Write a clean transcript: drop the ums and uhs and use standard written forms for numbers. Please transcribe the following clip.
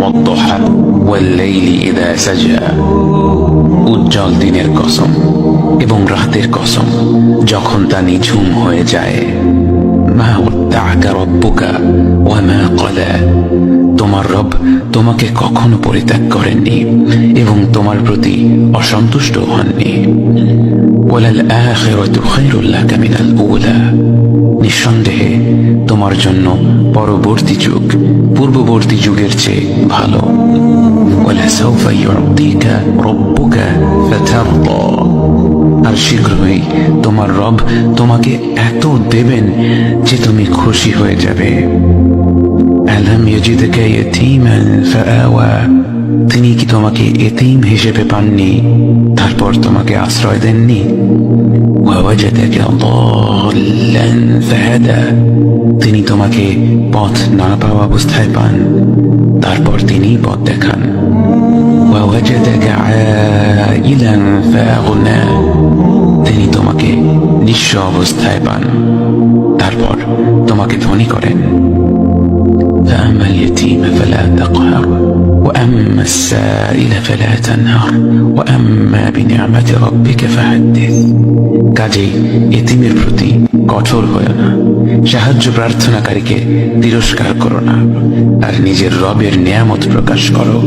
والضحى والليل إذا سجى উজ্জ্বল দিনের কসম এবং রাতের কসম যখন তা নিঝুম হয়ে যায়। মা ওয়াদ্দাআকা রাব্বুকা ওয়া মা ক্বালা, তোমার রব তোমাকে কখনো পরিত্যাগ করেননি এবং তোমার প্রতি অসন্তুষ্ট হননি। ওয়ালাল আখিরাতু খায়রুল লাকা মিনাল উলা, নিঃসন্দেহে তোমার জন্য পরবর্তী যুগ পূর্ববর্তী যুগের চেয়ে ভালো। ওয়ালাসাউফা ইউতিকা রাব্বুকা ফাতারদা, আর শীঘ্রই তোমার রব তোমাকে এত দেবেন যে তুমি খুশি হয়ে যাবে। আলাম ইয়াজিদকা ইয়াতীমান ফাআওয়া, তিনি কি তোমাকে এতিম হিসেবে পাননি তারপর তোমাকে আশ্রয় দেননি? ওয়াওয়াজাদাকা দাল্লান ফাহাদা, তিনি তোমাকে পথ না পাওয়া অবস্থায় পান তারপর তিনি পথ দেখান। ওয়াওয়াজাদাকা আইলান ফাআগনা, তিনি তোমাকে নিঃস্ব অবস্থায় পান তারপর তোমাকে ধনী করেন। فأما اليتيم فلا تقهر وأما السائل فلا تنهر وأما بنعمة ربك فحدث, কাজেই এতিমের প্রতি কঠোর হয়ো না, সাহায্য প্রার্থনাকারীকে তিরস্কার করো না, আর নিজের রবের নিয়ামত প্রকাশ করো।